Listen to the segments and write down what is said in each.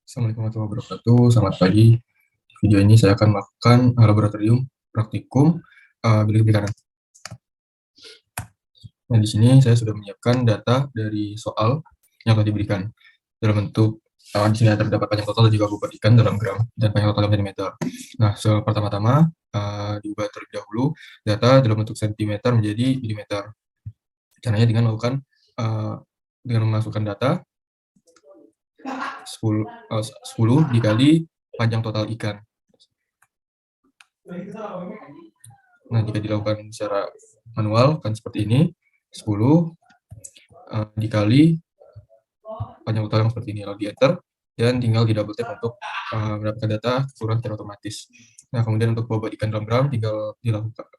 Assalamualaikum warahmatullahi wabarakatuh. Selamat pagi. Di video ini saya akan melakukan laboratorium praktikum bilik perikanan. Nah, di sini saya sudah menyiapkan data dari soal yang telah diberikan dalam bentuk di sini terdapat panjang total dan juga bobot ikan dalam gram dan panjang total dalam sentimeter. Nah, pertama-tama diubah terlebih dahulu data dalam bentuk sentimeter menjadi milimeter. Caranya dengan melakukan dengan memasukkan data 10 dikali panjang total ikan. Nah, jika dilakukan secara manual kan seperti ini, 10 dikali panjang total yang seperti ini, lalu di enter dan tinggal di double tap untuk mendapatkan data keseluruhan secara otomatis. Nah, kemudian untuk bobot ikan dalam gram tinggal dilakukan.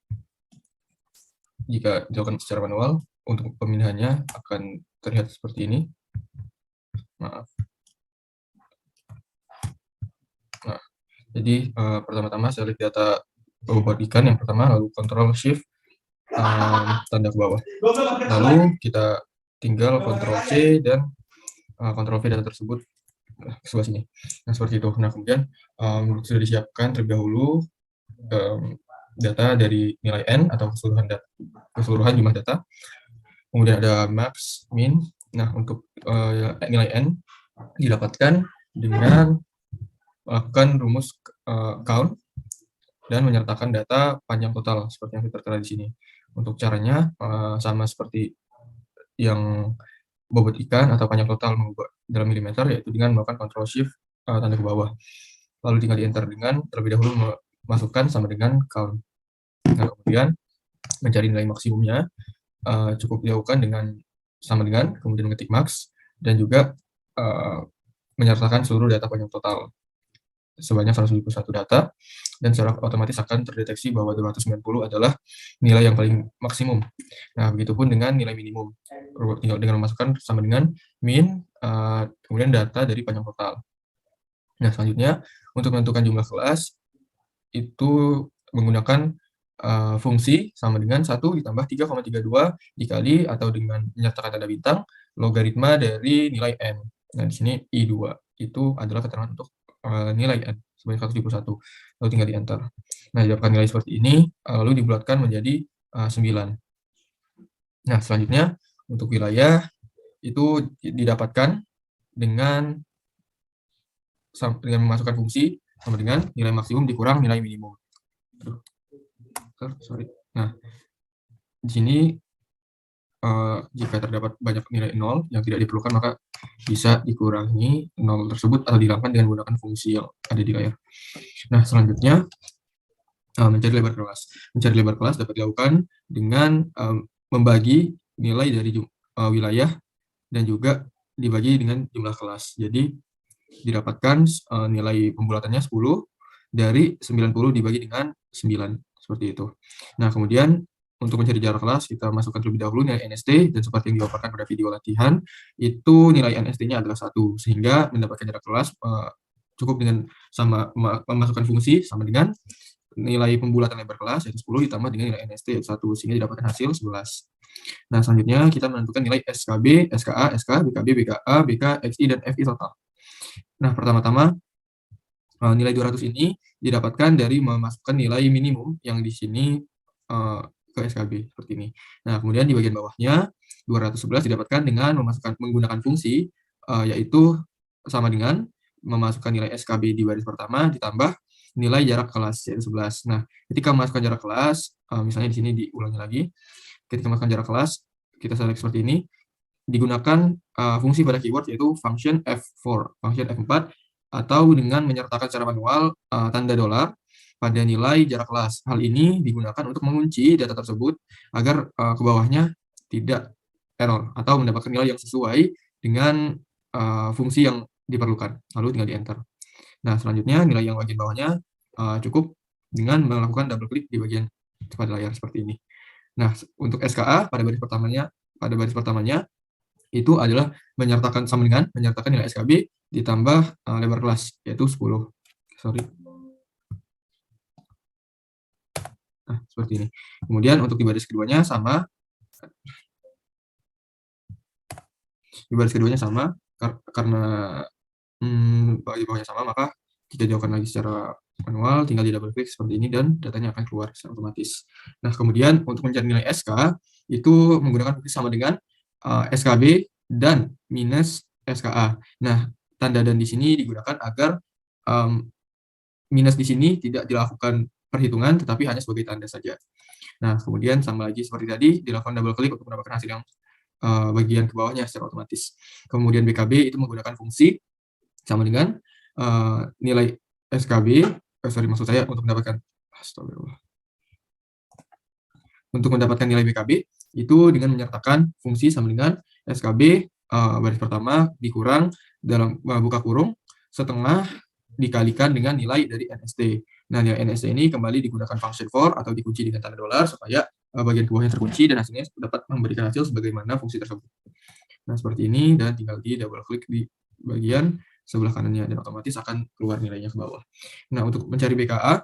Jika dilakukan secara manual, untuk pemindahannya akan terlihat seperti ini. Maaf. Nah, jadi pertama-tama saya lihat data bobot ikan yang pertama, lalu Ctrl Shift tanda ke bawah. Lalu kita tinggal Ctrl C dan Ctrl V data tersebut ke sebelah sini. Nah, seperti itu. Nah, kemudian sudah disiapkan terlebih dahulu data dari nilai N atau keseluruhan jumlah data. Kemudian ada max, min. Nah, untuk nilai N didapatkan dengan melakukan rumus count dan menyertakan data panjang total seperti yang tertera di sini. Untuk caranya sama seperti yang bobot ikan atau panjang total dalam milimeter, yaitu dengan melakukan Ctrl Shift tanda ke bawah. Lalu tinggal di enter dengan terlebih dahulu memasukkan sama dengan count. Nah, kemudian mencari nilai maksimumnya cukup dilakukan dengan sama dengan kemudian mengetik max dan juga menyertakan seluruh data panjang total sebanyak 171 data, dan secara otomatis akan terdeteksi bahwa 290 adalah nilai yang paling maksimum. Nah, begitupun dengan nilai minimum. Tinggal dengan memasukkan sama dengan min, kemudian data dari panjang total. Nah, selanjutnya, untuk menentukan jumlah kelas, itu menggunakan fungsi sama dengan 1 ditambah 3,32 dikali atau dengan menyertakan tanda bintang logaritma dari nilai N. Nah, di sini I2 itu adalah keterangan untuk nilai N sebanyak 171, lalu tinggal di enter. Nah, didapatkan nilai seperti ini, lalu dibulatkan menjadi 9. Nah, selanjutnya untuk wilayah itu didapatkan dengan memasukkan fungsi sama dengan nilai maksimum dikurang nilai minimum. Nah, di sini jika terdapat banyak nilai 0 yang tidak diperlukan, maka bisa dikurangi 0 tersebut atau dihilangkan dengan menggunakan fungsi yang ada di layar. Nah, selanjutnya mencari lebar kelas. Mencari lebar kelas dapat dilakukan dengan membagi nilai dari wilayah dan juga dibagi dengan jumlah kelas. Jadi didapatkan nilai pembulatannya 10 dari 90 dibagi dengan 9, seperti itu. Nah, kemudian untuk mencari jarak kelas, kita masukkan terlebih dahulu nilai NST, dan seperti yang dipaparkan pada video latihan, itu nilai NST-nya adalah 1, sehingga mendapatkan jarak kelas cukup dengan memasukkan fungsi sama dengan nilai pembulatan lebar kelas, yaitu 10, ditambah dengan nilai NST, yaitu 1, sehingga didapatkan hasil 11. Nah, selanjutnya kita menentukan nilai SKB, SKA, SK, BKB, BKA, BK, XI, dan FI total. Nah, pertama-tama nilai 200 ini didapatkan dari memasukkan nilai minimum yang di sini ke SKB seperti ini. Nah, kemudian di bagian bawahnya 211 didapatkan dengan menggunakan fungsi yaitu sama dengan memasukkan nilai SKB di baris pertama ditambah nilai jarak kelas yaitu 11. Nah, ketika memasukkan jarak kelas, misalnya di sini diulangi lagi, ketika memasukkan jarak kelas, kita select seperti ini, digunakan fungsi pada keyword yaitu function F4, function F4, atau dengan menyertakan secara manual tanda dolar pada nilai jarak kelas. Hal ini digunakan untuk mengunci data tersebut agar ke bawahnya tidak error atau mendapatkan nilai yang sesuai dengan fungsi yang diperlukan. Lalu tinggal di enter. Nah, selanjutnya nilai yang bagian bawahnya cukup dengan melakukan double klik di bagian pada layar seperti ini. Nah, untuk SKA pada baris pertamanya itu adalah menyertakan sama dengan menyertakan nilai SKB ditambah lebar kelas yaitu 10. Nah, seperti ini. Kemudian untuk di baris keduanya sama. Di baris keduanya sama karena di bawahnya sama, maka kita jauhkan lagi secara manual, tinggal di double klik seperti ini dan datanya akan keluar secara otomatis. Nah, kemudian untuk mencari nilai SK itu menggunakan fungsi sama dengan SKB dan minus SKA. Nah, tanda dan di sini digunakan agar minus di sini tidak dilakukan perhitungan, tetapi hanya sebagai tanda saja. Nah, kemudian sama lagi seperti tadi, dilakukan double klik untuk mendapatkan hasil yang bagian ke bawahnya secara otomatis. Kemudian BKB itu menggunakan fungsi sama dengan nilai SKB, maksud saya untuk mendapatkan, astagfirullah, untuk mendapatkan nilai BKB itu dengan menyertakan fungsi sama dengan SKB baris pertama dikurang dalam buka kurung setengah dikalikan dengan nilai dari NST. Nah, nilai NST ini kembali digunakan function for atau dikunci dengan tanda dolar supaya bagian ke bawahnya terkunci dan hasilnya dapat memberikan hasil sebagaimana fungsi tersebut. Nah, seperti ini dan tinggal di double klik di bagian sebelah kanannya dan otomatis akan keluar nilainya ke bawah. Nah, untuk mencari BKA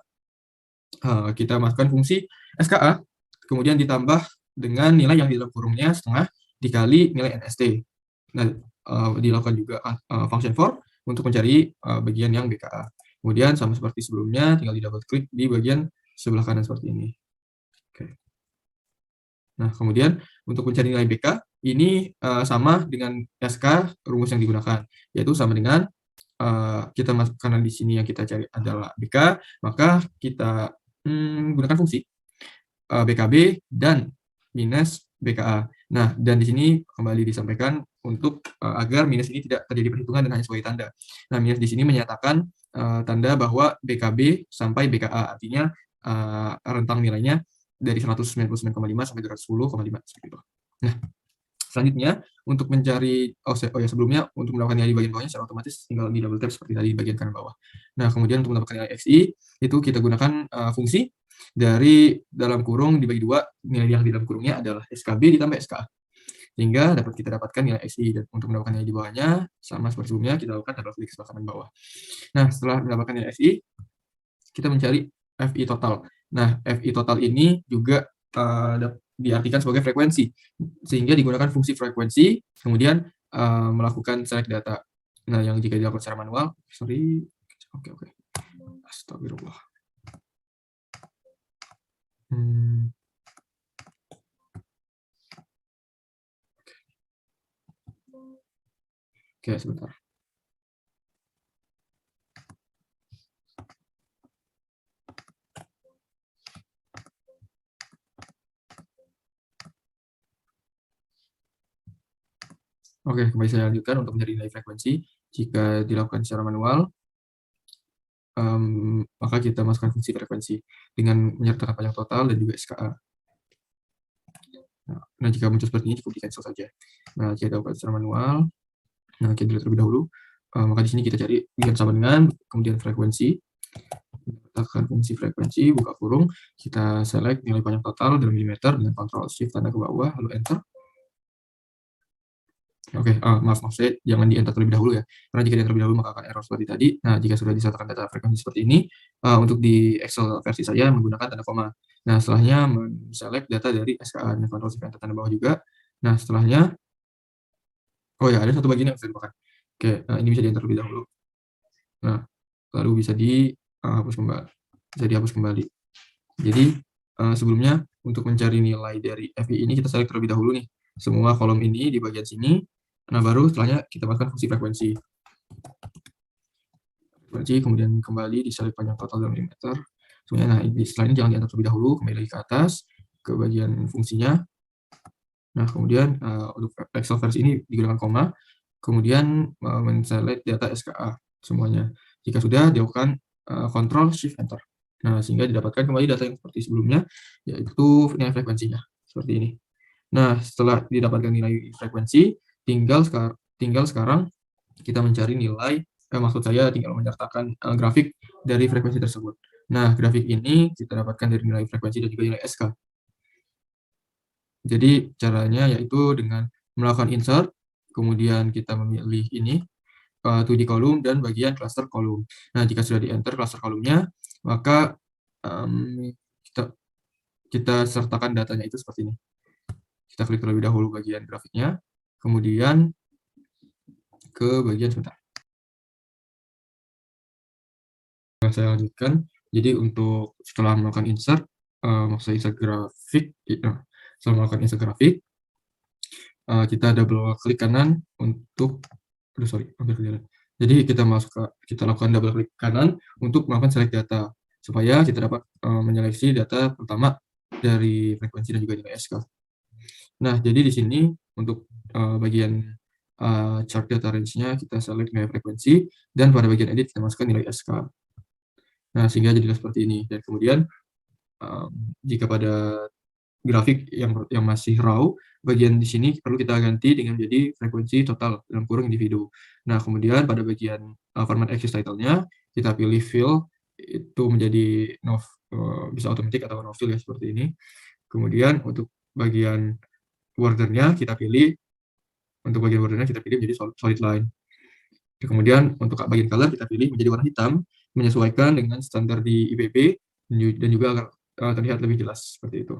kita masukkan fungsi SKA kemudian ditambah dengan nilai yang di dalam kurungnya setengah dikali nilai NST. Nah, dilakukan juga function for untuk mencari bagian yang BKA. Kemudian sama seperti sebelumnya, tinggal di double klik di bagian sebelah kanan seperti ini. Oke. Nah, kemudian untuk mencari nilai BK, ini sama dengan SK rumus yang digunakan, yaitu sama dengan kita masuk, karena di sini yang kita cari adalah BK, maka kita gunakan fungsi BKB dan minus BKA. Nah, dan di sini kembali disampaikan untuk agar minus ini tidak terjadi perhitungan dan hanya sebagai tanda. Nah, minus di sini menyatakan tanda bahwa BKB sampai BKA, artinya rentang nilainya dari 199,5 sampai 210,5 seperti itu. Nah, selanjutnya untuk mencari sebelumnya untuk mendapatkan nilai di bagian bawahnya secara otomatis tinggal di double tap seperti tadi di bagian kanan bawah. Nah, kemudian untuk mendapatkan nilai XI itu kita gunakan fungsi dari dalam kurung dibagi dua, nilai yang di dalam kurungnya adalah SKB ditambah SKA. Sehingga dapat kita dapatkan nilai XI dan untuk mendapatkan nilai di bawahnya sama seperti sebelumnya kita lakukan double klik sebelah kanan bawah. Nah, setelah mendapatkan nilai XI kita mencari FI total. Nah, FI total ini juga diartikan sebagai frekuensi, sehingga digunakan fungsi frekuensi, kemudian melakukan select data. Nah, yang jika dilakukan secara manual, oke. Astagfirullah. Oke, sebentar. Oke, kembali saya lanjutkan untuk mencari nilai frekuensi. Jika dilakukan secara manual, maka kita masukkan fungsi frekuensi dengan menyertakan panjang total dan juga SKA. Nah, jika muncul seperti ini, cukup di cancel saja. Nah, jika dilakukan secara manual, nah kita lihat terlebih dahulu, maka di sini kita cari dengan sama dengan, kemudian frekuensi, letakkan fungsi frekuensi, buka kurung, kita select nilai panjang total dalam milimeter dengan Ctrl Shift tanda ke bawah, lalu Enter. Oke, maaf saya jangan di-enter terlebih dahulu ya, karena jika di-enter terlebih dahulu maka akan error seperti tadi. Nah, jika sudah disertakan data frekuensi seperti ini, untuk di Excel versi saya menggunakan tanda koma. Nah, setelahnya men-select data dari SKA dengan Ctrl Shift Enter tanda bawah juga. Nah, setelahnya, oh ya, ada satu bagian yang saya lupakan. Oke, ini bisa di-enter terlebih dahulu. Nah, lalu bisa dihapus kembali. Jadi, sebelumnya untuk mencari nilai dari FI ini kita select terlebih dahulu nih, semua kolom ini di bagian sini. Nah, baru setelahnya kita masukkan fungsi frekuensi. Kemudian kembali di select panjang total dalam milimeter. Sebenarnya, nah, setelah ini jangan di-enter terlebih dahulu, kembali lagi ke atas, ke bagian fungsinya. Nah, kemudian untuk Excel versi ini digunakan koma, kemudian men-select data SKA semuanya. Jika sudah, dilakukan Ctrl Shift Enter. Nah, sehingga didapatkan kembali data yang seperti sebelumnya, yaitu nilai frekuensinya, seperti ini. Nah, setelah didapatkan nilai frekuensi, tinggal sekarang kita mencari nilai, maksud saya tinggal menyertakan grafik dari frekuensi tersebut. Nah, grafik ini kita dapatkan dari nilai frekuensi dan juga nilai SK. Jadi caranya yaitu dengan melakukan insert, kemudian kita memilih ini, 2D column dan bagian cluster column. Nah, jika sudah di-enter cluster kolomnya, maka kita sertakan datanya itu seperti ini. Kita klik terlebih dahulu bagian grafiknya, kemudian ke bagian sebentar. Saya lanjutkan. Jadi untuk setelah melakukan insert, maksudnya insert grafik, setelah melakukan insert grafik, kita double klik kanan untuk, aduh sorry, hampir ketinggalan. Jadi kita lakukan double klik kanan untuk melakukan select data, supaya kita dapat menyeleksi data pertama dari frekuensi dan juga nilai SK. Nah, jadi di sini untuk bagian chart data range-nya kita select nilai frekuensi, dan pada bagian edit kita masukkan nilai SK. Nah, sehingga jadilah seperti ini. Dan kemudian jika pada grafik yang masih raw, bagian di sini perlu kita ganti dengan jadi frekuensi total dalam kurung individu. Nah, kemudian pada bagian format axis title-nya kita pilih fill itu menjadi bisa automatic atau no fill ya, seperti ini. Kemudian untuk bagian border-nya kita pilih menjadi solid line. Kemudian untuk bagian color kita pilih menjadi warna hitam, menyesuaikan dengan standar di IPB dan juga agar terlihat lebih jelas seperti itu.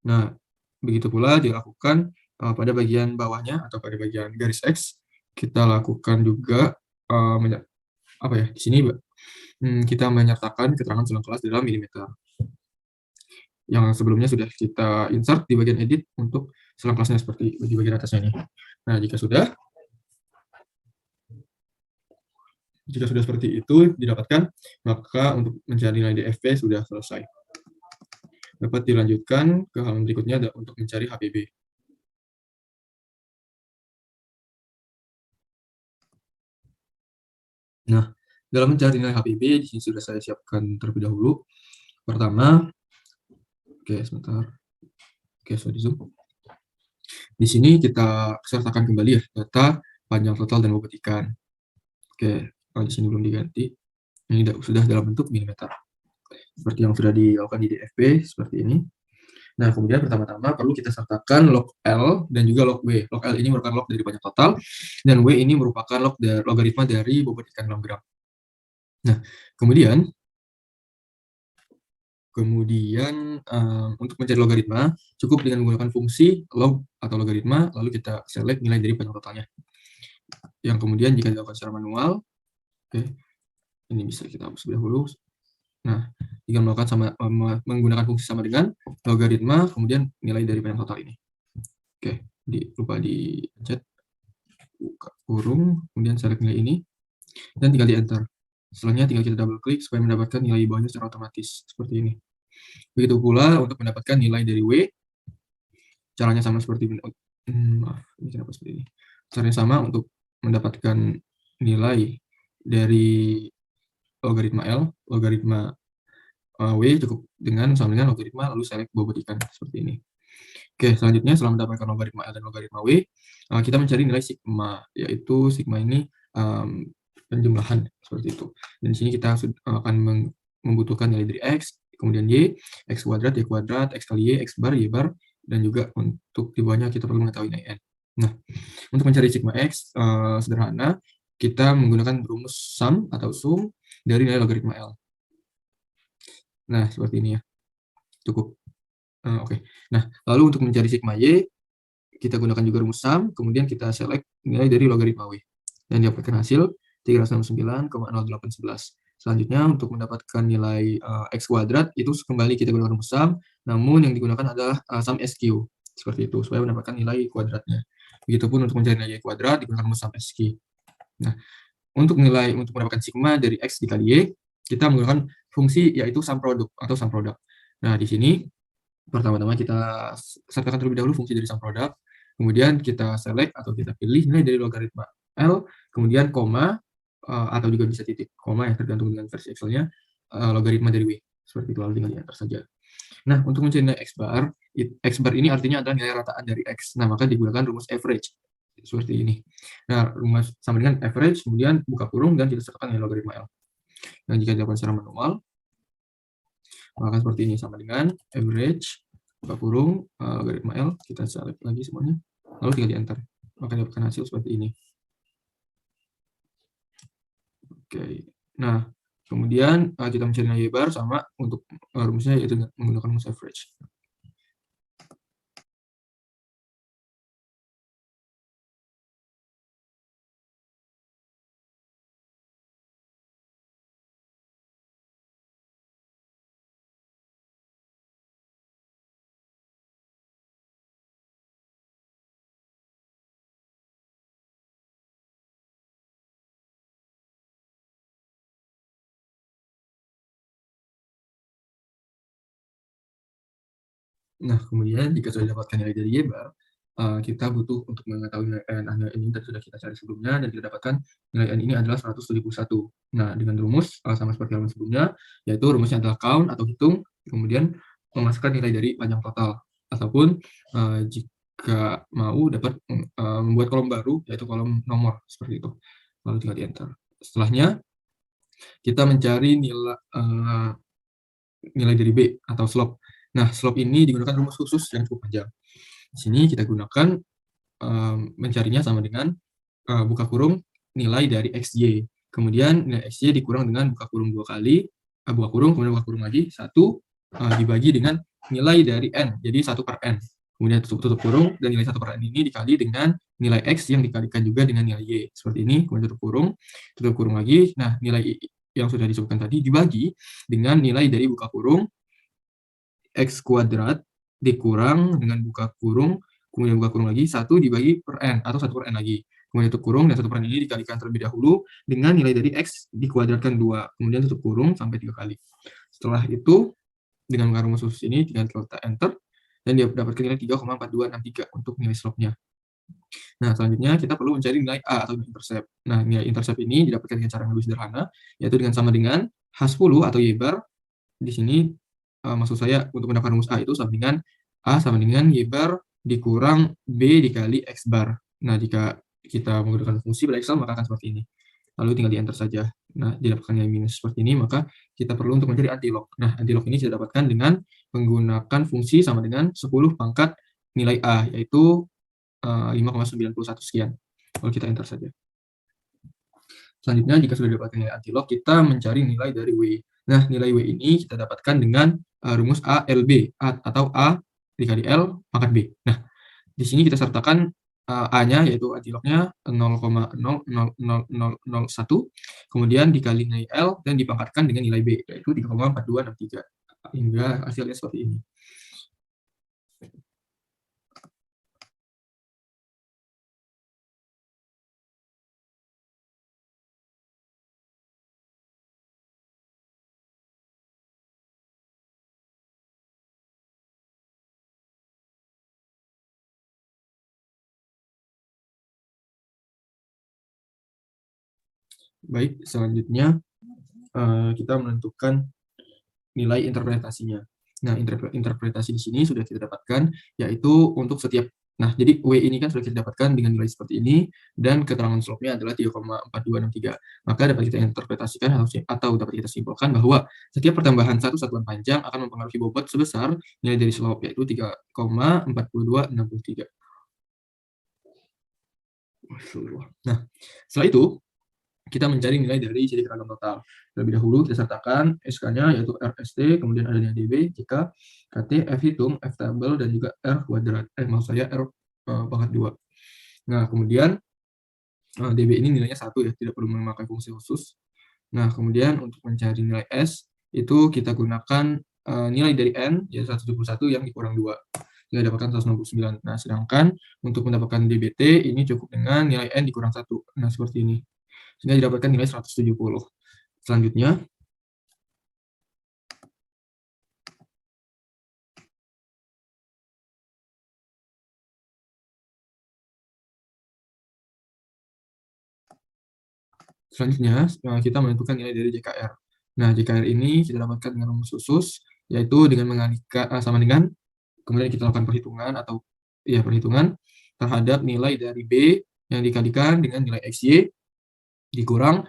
Nah, begitu pula dilakukan pada bagian bawahnya atau pada bagian garis X, kita lakukan juga di sini kita menyertakan keterangan selang kelas dalam milimeter. Yang sebelumnya sudah kita insert di bagian edit untuk selang kelasnya seperti di bagian atasnya ini. Nah, jika sudah seperti itu didapatkan, maka untuk mencari nilai DFP sudah selesai. Dapat dilanjutkan ke halaman berikutnya untuk mencari HPB. Nah, dalam mencari nilai HPB, di sini sudah saya siapkan terlebih dahulu. Pertama, sebentar. Saya di zoom. Di sini kita sertakan kembali ya data panjang total dan bobot ikan. Di sini belum diganti. Ini sudah dalam bentuk milimeter. Seperti yang sudah dilakukan di DFP, seperti ini. Nah, kemudian pertama-tama perlu kita sertakan log L dan juga log W. Log L ini merupakan log dari panjang total, dan W ini merupakan logaritma dari bobot ikan dalam gram. Nah, kemudian untuk mencari logaritma, cukup dengan menggunakan fungsi log atau logaritma, lalu kita select nilai dari panjang totalnya. Yang kemudian jika dilakukan secara manual, ini bisa kita hapus dahulu. Nah, jika menggunakan fungsi sama dengan logaritma, kemudian nilai dari panjang total ini. Lupa dipencet, buka kurung, kemudian select nilai ini, dan tinggal di enter. Setelahnya tinggal kita double klik supaya mendapatkan nilai bawahnya secara otomatis, seperti ini. Begitu pula untuk mendapatkan nilai dari W, caranya sama seperti ini kenapa seperti ini. Caranya sama untuk mendapatkan nilai dari logaritma L, logaritma W cukup sama dengan logaritma lalu select bobot ikan seperti ini. Selanjutnya setelah mendapatkan logaritma L dan logaritma W, kita mencari nilai sigma, yaitu sigma ini penjumlahan seperti itu. Dan di sini kita akan membutuhkan nilai dari X, kemudian Y, X kuadrat, Y kuadrat, X kali Y, X bar, Y bar, dan juga untuk di bawahnya kita perlu mengetahui nilai N. Nah, untuk mencari sigma X, sederhana, kita menggunakan rumus sum atau sum dari nilai logaritma L. Nah, seperti ini ya. Cukup. Nah, lalu untuk mencari sigma Y, kita gunakan juga rumus sum, kemudian kita select nilai dari logaritma W. Dan dapatkan hasil 369,0811. Selanjutnya, untuk mendapatkan nilai X kuadrat, itu kembali kita gunakan rumus sum, namun yang digunakan adalah sum SQ. Seperti itu, supaya mendapatkan nilai kuadratnya. Begitupun untuk mencari nilai Y kuadrat, digunakan rumus sum SQ. Nah, untuk mendapatkan sigma dari X dikali Y, kita menggunakan fungsi yaitu sum product atau sum product. Nah, di sini pertama-tama kita sertakan terlebih dahulu fungsi dari sum product, kemudian kita select atau kita pilih nilai dari logaritma L, kemudian koma, atau juga bisa titik koma yang tergantung dengan versi Excel-nya, logaritma dari W. Seperti itu, lalu tinggal di enter saja. Nah, untuk mencari nilai X bar ini artinya adalah nilai rataan dari X. Nah, maka digunakan rumus average. Seperti ini. Nah, rumus sama dengan average, kemudian buka kurung, dan kita sertakan nilai logaritma L. Dan jika dilakukan secara manual, maka seperti ini, sama dengan average, buka kurung, logaritma L, kita select lagi semuanya, lalu tinggal di enter. Maka dapatkan hasil seperti ini. Nah, kemudian kita mencari nilai Y bar sama untuk rumusnya yaitu menggunakan rumus average. Nah, kemudian jika sudah dapatkan nilai dari Y bar, kita butuh untuk mengetahui nilai N. Nah, nilai N ini tadi sudah kita cari sebelumnya, dan kita dapatkan nilai N ini adalah 171. Nah, dengan rumus sama seperti halaman sebelumnya, yaitu rumusnya adalah count atau hitung, kemudian memasukkan nilai dari panjang total. Ataupun jika mau dapat membuat kolom baru, yaitu kolom nomor, seperti itu. Lalu tinggal di enter. Setelahnya, kita mencari nilai dari B atau slope. Nah, slope ini digunakan rumus khusus yang cukup panjang. Di sini kita gunakan mencarinya sama dengan buka kurung nilai dari XY. Kemudian nilai XY dikurang dengan buka kurung 2 kali, buka kurung, kemudian buka kurung lagi, 1 dibagi dengan nilai dari N, jadi 1 per N. Kemudian tutup kurung, dan nilai 1 per N ini dikali dengan nilai X yang dikalikan juga dengan nilai Y. Seperti ini, kemudian tutup kurung lagi. Nah, nilai yang sudah disebutkan tadi dibagi dengan nilai dari buka kurung X kuadrat dikurang dengan buka kurung, kemudian buka kurung lagi, 1 dibagi per N, atau 1 per N lagi. Kemudian tutup kurung, dan 1 per N ini dikalikan terlebih dahulu dengan nilai dari X dikuadratkan 2, kemudian tutup kurung sampai 3 kali. Setelah itu, dengan menggunakan rumus khusus ini, dengan kita enter, dan dia dapatkan nilai 3,4263 untuk nilai slope-nya. Nah, selanjutnya kita perlu mencari nilai A atau intercept. Nah, nilai intercept ini didapatkan dengan cara yang lebih sederhana, yaitu dengan sama dengan H10 atau Y bar. Di sini maksud saya untuk mendapatkan rumus A itu A sama dengan Y bar dikurang B dikali X bar. Nah, jika kita menggunakan fungsi pada Excel, maka akan seperti ini. Lalu tinggal di enter saja. Nah, didapatkan nilai minus seperti ini, maka kita perlu untuk mencari antilog. Nah, antilog ini kita dapatkan dengan menggunakan fungsi sama dengan 10 pangkat nilai A, yaitu 5,91 sekian. Lalu kita enter saja. Selanjutnya, jika sudah dapatkan nilai antilog, kita mencari nilai dari W. Nah, nilai W ini kita dapatkan dengan rumus ALB, atau A dikali L pangkat B. Nah, di sini kita sertakan A-nya, yaitu antilognya 0,00001, kemudian dikali nilai L, dan dipangkatkan dengan nilai B, yaitu 3,4263. Hingga hasilnya seperti ini. Baik, selanjutnya kita menentukan nilai interpretasinya. Nah, interpretasi di sini sudah kita dapatkan, yaitu untuk setiap. Nah, jadi W ini kan sudah kita dapatkan dengan nilai seperti ini, dan keterangan slope-nya adalah 3,4263. Maka dapat kita interpretasikan atau dapat kita simpulkan bahwa setiap pertambahan satu satuan panjang akan mempengaruhi bobot sebesar nilai dari slope, yaitu 3,4263. Nah, setelah itu, kita mencari nilai dari jadi keragam total. Terlebih dahulu kita sertakan SK-nya, yaitu RST, kemudian ada nilai DB, jika KT, F hitung, F tabel, dan juga R kuadrat. Maksud saya R pangkat 2. Nah, kemudian DB ini nilainya 1 ya, tidak perlu memakai fungsi khusus. Nah, kemudian untuk mencari nilai S, itu kita gunakan nilai dari N, yaitu 171 yang dikurang 2. Kita dapatkan 169. Nah, sedangkan untuk mendapatkan DBT, ini cukup dengan nilai N dikurang 1. Nah, seperti ini. Sehingga didapatkan nilai 170. Selanjutnya, kita menentukan nilai dari JKR. Nah, JKR ini kita dapatkan dengan rumus khusus, yaitu dengan mengalihkan sama dengan, kemudian kita lakukan perhitungan terhadap nilai dari B yang dikalikan dengan nilai XY dikurang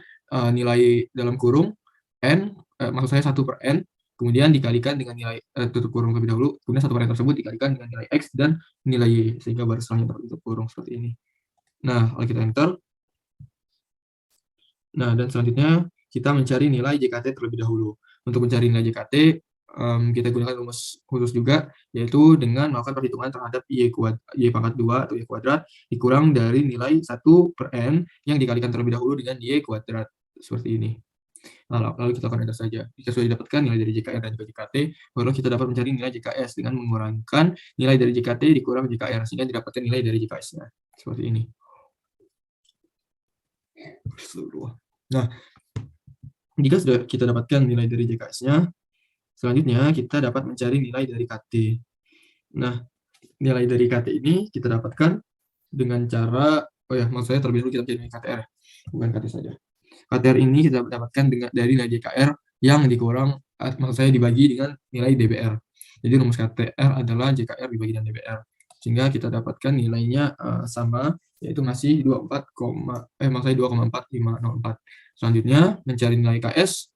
nilai dalam kurung N, maksud saya 1 per N, kemudian dikalikan dengan nilai tutup kurung terlebih dahulu, kemudian 1 per N tersebut dikalikan dengan nilai X dan nilai Y, sehingga baru setelahnya tertutup kurung seperti ini. Nah, lalu kita enter. Nah, dan selanjutnya kita mencari nilai JKT terlebih dahulu. Untuk mencari nilai JKT, kita gunakan rumus khusus juga, yaitu dengan melakukan perhitungan terhadap Y pangkat 2 atau Y kuadrat dikurang dari nilai 1 per N yang dikalikan terlebih dahulu dengan Y kuadrat. Seperti ini. Lalu kita akan enter saja. Jika sudah didapatkan nilai dari JKR dan juga JKT, baru kita dapat mencari nilai JKS dengan mengurangkan nilai dari JKT dikurang JKR, sehingga didapatkan nilai dari JKS-nya. Seperti ini. Nah, jika sudah kita dapatkan nilai dari JKS-nya, selanjutnya kita dapat mencari nilai dari KT. Nah, nilai dari KT ini kita dapatkan dengan cara, maksud saya terlebih dahulu kita mencari KTR, bukan KT saja. KTR ini kita dapatkan dari nilai JKR yang dikurang, maksud saya dibagi dengan nilai DBR. Jadi rumus KTR adalah JKR dibagi dengan DBR. Sehingga kita dapatkan nilainya sama, yaitu masih 2,4504. Selanjutnya, mencari nilai KS.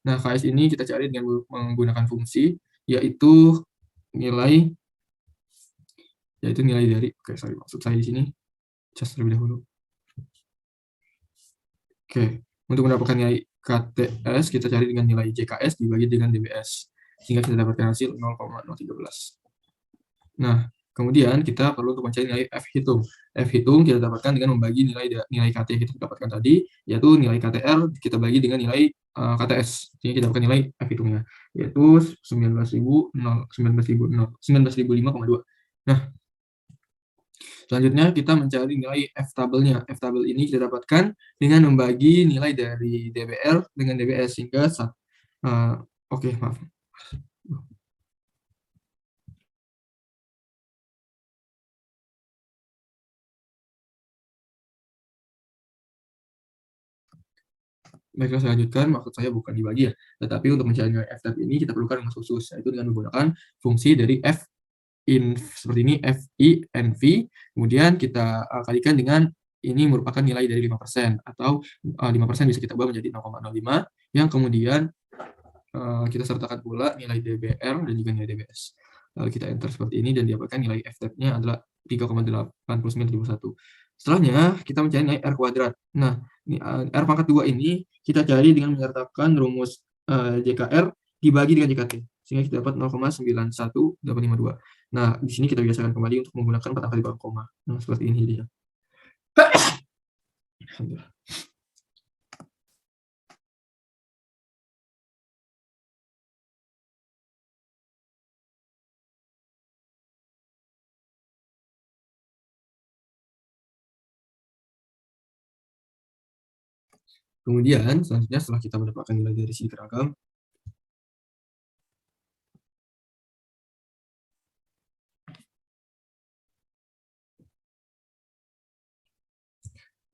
Nah, KS ini kita cari dengan menggunakan fungsi, yaitu nilai dari, maksud saya di sini, just terlebih dahulu. Oke, untuk mendapatkan nilai KTS, kita cari dengan nilai JKS dibagi dengan DBS, sehingga kita dapatkan hasil 0,013. Nah, kemudian kita perlu untuk mencari nilai F hitung. F hitung kita dapatkan dengan membagi nilai KT yang kita dapatkan tadi, yaitu nilai KTR kita bagi dengan nilai KTS, sehingga kita dapatkan nilai F hitungnya, yaitu 19.005,2. Nah, selanjutnya kita mencari nilai F tabelnya. F tabel ini kita dapatkan dengan membagi nilai dari DBR dengan DBS, sehingga oke, maaf. Baiklah, saya lanjutkan. Maksud saya bukan dibagi ya, tetapi untuk mencari nilai F tab ini kita perlukan rumus khusus, yaitu dengan menggunakan fungsi dari F in seperti ini, F I N V, kemudian kita kalikan dengan ini merupakan nilai dari 5%, atau 5% bisa kita ubah menjadi 0,05, yang kemudian kita sertakan pula nilai DBR dan juga nilai DBS. Lalu kita enter seperti ini dan didapatkan nilai F tab-nya adalah 3,8971. Setelahnya kita mencari nilai R kuadrat. Nah, ini R pangkat 2 ini kita cari dengan menyertakan rumus JKR dibagi dengan JKT, sehingga kita dapat 0,91852. Nah, di sini kita biasakan kembali untuk menggunakan 4 angka di bawah koma. Nah, seperti ini jadinya. Alhamdulillah. Kemudian, selanjutnya setelah kita mendapatkan nilai dari sidik ragam,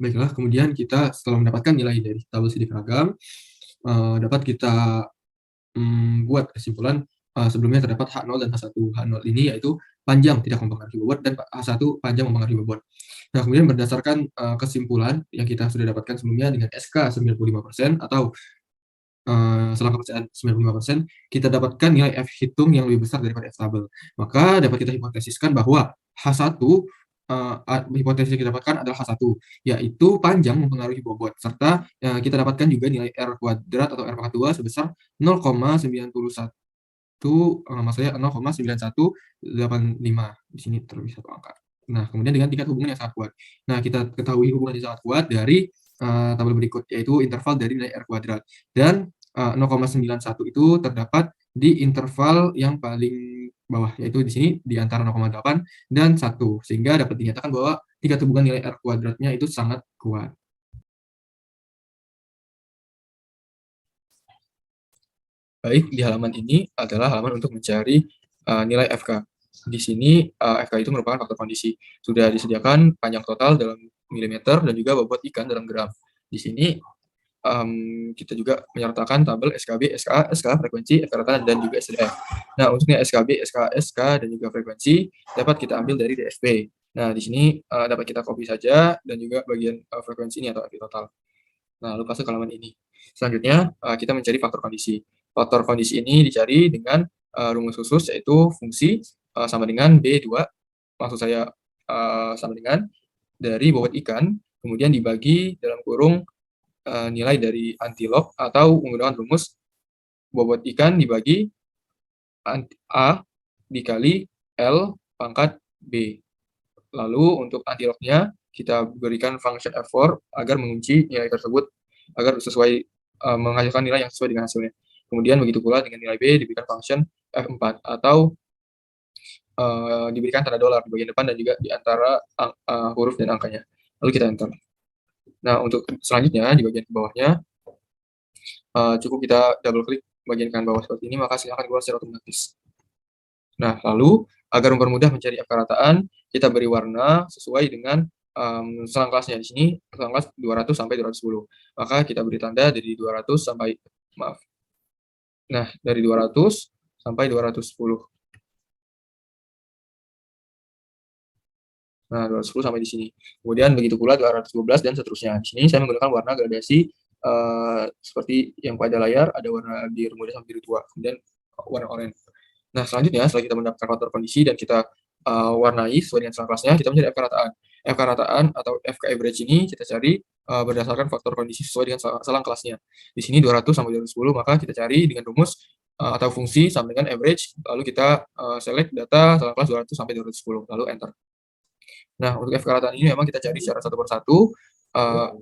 baiklah, kemudian kita setelah mendapatkan nilai dari tabel sidik ragam, dapat kita buat kesimpulan sebelumnya terdapat H0 dan H1. H0 ini yaitu panjang tidak mempengaruhi bobot, dan H1 panjang mempengaruhi bobot. Nah, kemudian berdasarkan kesimpulan yang kita sudah dapatkan sebelumnya dengan SK 95% atau selang kepercayaan 95%, kita dapatkan nilai F hitung yang lebih besar daripada F tabel. Maka dapat kita hipotesiskan bahwa H1, hipotesis yang kita dapatkan adalah H1, yaitu panjang mempengaruhi bobot, serta kita dapatkan juga nilai R kuadrat atau R pangkat 2 sebesar 0,91, maksudnya 0,9185. Di sini terlebih satu angka. Nah, kemudian dengan tingkat hubungan yang sangat kuat. Nah, kita ketahui hubungan yang sangat kuat dari tabel berikut, yaitu interval dari nilai R kuadrat. Dan 0,91 itu terdapat di interval yang paling bawah, yaitu di sini di antara 0,8 dan 1, sehingga dapat dinyatakan bahwa tingkat hubungan nilai R kuadratnya itu sangat kuat. Baik, di halaman ini adalah halaman untuk mencari nilai FK. Di sini FK itu merupakan faktor kondisi. Sudah disediakan panjang total dalam milimeter dan juga bobot ikan dalam gram. Di sini kita juga menyertakan tabel SKB, SKA, SK, frekuensi, FK rata, dan juga SDF. Nah, untuknya SKB, SK, SK, dan juga frekuensi dapat kita ambil dari DFP. Nah, di sini dapat kita copy saja, dan juga bagian frekuensi ini atau FP total. Nah, lalu masuk ke halaman ini. Selanjutnya, kita mencari faktor kondisi. Faktor kondisi ini dicari dengan rumus khusus, yaitu fungsi sama dengan B2, maksud saya sama dengan dari bobot ikan, kemudian dibagi dalam kurung nilai dari antilog, atau menggunakan rumus bobot ikan dibagi A dikali L pangkat B. Lalu untuk antilognya kita berikan function F4 agar mengunci nilai tersebut agar sesuai menghasilkan nilai yang sesuai dengan hasilnya. Kemudian begitu pula dengan nilai B diberikan function F4 atau diberikan tanda dolar di bagian depan dan juga di antara huruf dan angkanya. Lalu kita enter. Nah, untuk selanjutnya di bagian bawahnya cukup kita double klik bagian kanan bawah seperti ini, maka silakan keluar secara otomatis. Nah, lalu Agar mempermudah mencari angka rataan, kita beri warna sesuai dengan selang kelasnya. Di sini selang kelas 200 sampai 210. Maka kita beri tanda dari 200 sampai, maaf. Nah, dari 200 sampai 210. Nah, 210 sampai di sini. Kemudian begitu pula 212 dan seterusnya. Di sini saya menggunakan warna gradasi seperti yang pada layar, ada warna biru muda sampai biru tua, kemudian warna oranye. Nah, selanjutnya setelah kita mendapatkan faktor kondisi dan kita warnai sesuai dengan selang kelasnya, kita mencari FK rataan. FK rataan atau FK average ini kita cari berdasarkan faktor kondisi sesuai dengan selang kelasnya. Di sini 200 sampai 210, maka kita cari dengan rumus atau fungsi sama dengan average, lalu kita select data selang kelas 200 sampai 210, lalu enter. Nah, untuk FK rataan ini memang kita cari secara satu persatu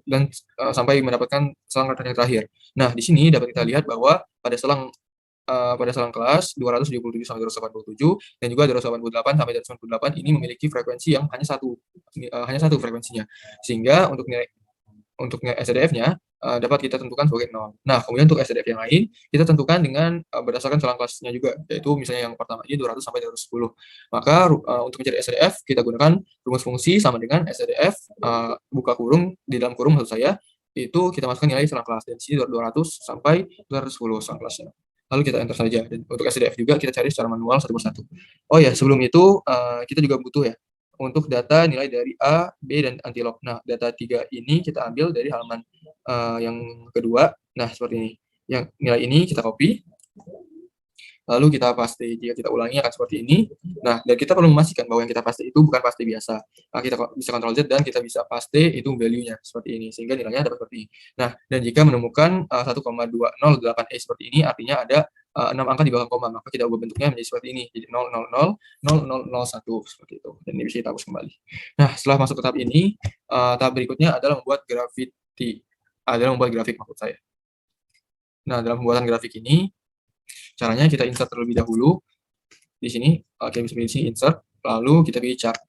dan sampai mendapatkan selang rataan yang terakhir. Nah, di sini dapat kita lihat bahwa pada selang kelas 277 sampai 287 dan juga 288 sampai 298 ini memiliki frekuensi yang hanya satu frekuensinya. Sehingga untuk SDF-nya dapat kita tentukan sebagai 0. Nah, kemudian untuk SDF yang lain, kita tentukan dengan berdasarkan selang kelasnya juga, yaitu misalnya yang pertama ini 200 sampai 210. Maka untuk mencari SDF, kita gunakan rumus fungsi sama dengan SDF, buka kurung, di dalam kurung maksud saya, itu kita masukkan nilai selang kelas, dan di sini 200 sampai 210 selang kelasnya. Lalu kita enter saja, dan untuk SDF juga kita cari secara manual satu persatu. Oh ya, sebelum itu kita juga butuh ya, untuk data nilai dari A, B, dan antilog. Nah, data 3 ini kita ambil dari halaman yang kedua. Nah, seperti ini. Yang nilai ini kita copy, lalu kita paste. Jika kita ulangi akan seperti ini. Nah, dan kita perlu memastikan bahwa yang kita paste itu bukan paste biasa. Nah, kita bisa Ctrl Z dan kita bisa paste itu value-nya seperti ini, sehingga nilainya dapat seperti ini. Nah, dan jika menemukan 1,208E seperti ini, artinya ada 6 angka di belakang koma, maka kita ubah bentuknya menjadi seperti ini. Jadi 0000001 seperti itu. Dan ini bisa kita hapus kembali. Nah, setelah masuk ke tahap ini, tahap berikutnya adalah membuat grafik maksud saya. Nah, dalam pembuatan grafik ini, caranya kita insert terlebih dahulu. Di sini, kita bisa pilih sini insert, lalu kita pilih chart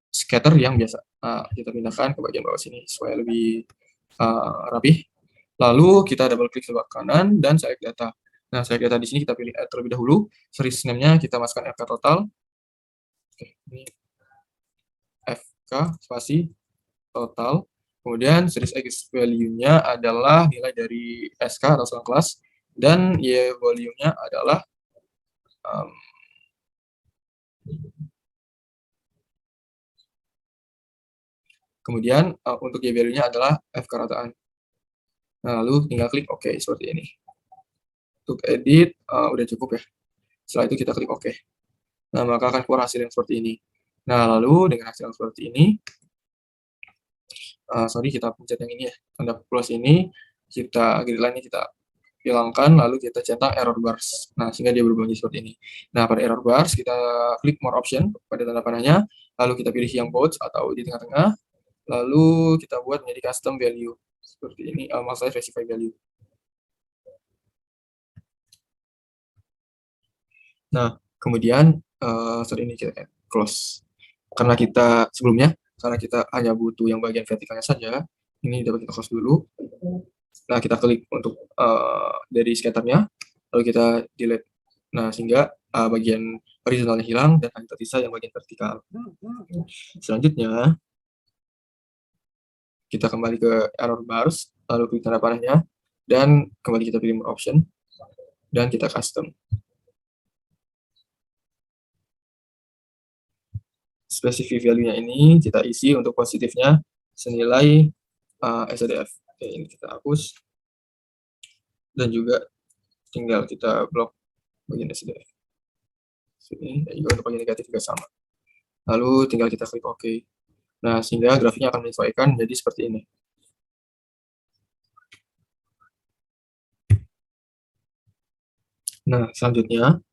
scatter yang biasa. Nah, kita pindahkan ke bagian bawah sini supaya lebih rapih. Lalu kita double klik sebelah kanan dan select data. Nah, select data di sini kita pilih add terlebih dahulu. Series name-nya kita masukkan FK total. Oke, ini FK spasi total. Kemudian series X value-nya adalah nilai dari SK atau selang kelas, dan Y volume-nya adalah kemudian untuk Y value-nya adalah FK rataan. Nah, lalu tinggal klik OK seperti ini. Untuk edit udah cukup ya. Setelah itu kita klik OK. Nah, maka akan keluar hasil yang seperti ini. Nah, lalu dengan hasil yang seperti ini, sorry kita pencet yang ini ya, tanda plus ini, kita grid line-nya kita hilangkan, lalu kita cetak error bars. Nah, sehingga dia berubah menjadi seperti ini. Nah, pada error bars, kita klik more option pada tanda panahnya, lalu kita pilih yang bold atau di tengah-tengah, lalu kita buat menjadi custom value. Seperti ini, maksudnya specify value. Nah, kemudian saat ini kita close. Karena kita hanya butuh yang bagian vertikalnya saja, ini dapat kita close dulu. Nah, kita klik untuk dari scatternya, lalu kita delete. Nah, sehingga bagian horizontalnya hilang dan hanya tersisa yang bagian vertikal. Selanjutnya, kita kembali ke error bars, lalu klik tanda panahnya, dan kembali kita pilih more option, dan kita custom. Specific value-nya ini kita isi untuk positifnya senilai SDF. Oke, ini kita hapus. Dan juga tinggal kita blok bagian SDF. Sini, dan juga untuk bagian negatif juga sama. Lalu tinggal kita klik OK. Nah, sehingga grafiknya akan menyesuaikan menjadi seperti ini. Nah, selanjutnya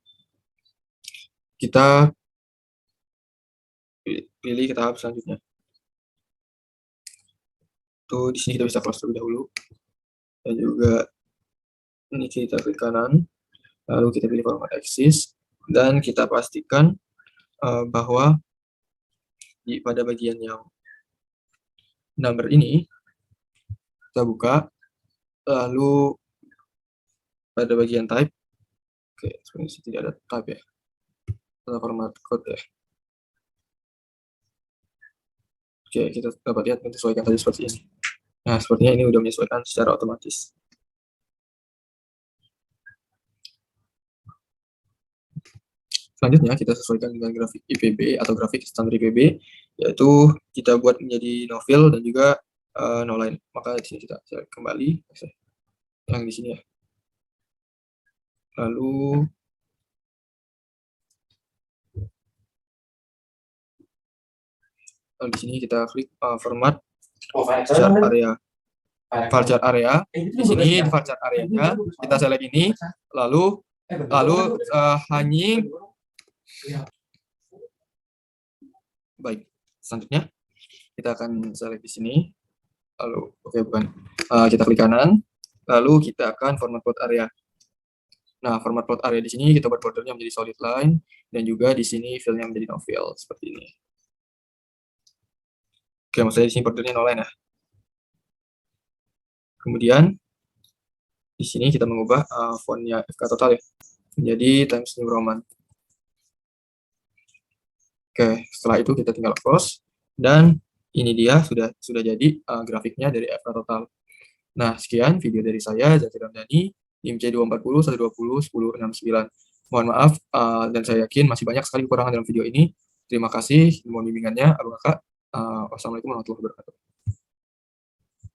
kita pilih ke tahap selanjutnya. Tuh, di sini kita bisa close terlebih dahulu. Dan juga ini kita klik kanan, lalu kita pilih format axis, dan kita pastikan bahwa pada bagian yang number ini, kita buka, lalu pada bagian type, oke, sebenarnya tidak ada type ya. atau format code ya. Oke, kita dapat lihat menyesuaikan tadi seperti ini. Nah, sepertinya ini udah menyesuaikan secara otomatis. Selanjutnya kita sesuaikan dengan grafik IPB atau grafik standar IPB, yaitu kita buat menjadi novel dan juga no line. Maka di sini kita kembali yang di sini ya. Lalu di sini kita klik format chart area. File chart area. Di sini di file chart areanya kita select ini, lalu hanying. Baik, selanjutnya kita akan select di sini. Lalu kita klik kanan, lalu kita akan format plot area. Nah, format plot area di sini kita buat bordernya menjadi solid line dan juga di sini fill-nya menjadi novel seperti ini. Oke, maksudnya di sini bordernya no line ya. Kemudian di sini kita mengubah fontnya FK total ya menjadi Times New Roman. Oke, setelah itu kita tinggal close dan ini dia sudah jadi grafiknya dari FK total. Nah, sekian video dari saya, Zaki Ramdhani, NIM C240 120 1069. Mohon maaf, dan saya yakin masih banyak sekali kekurangan dalam video ini. Terima kasih, mohon bimbingannya. Wassalamualaikum warahmatullahi wabarakatuh.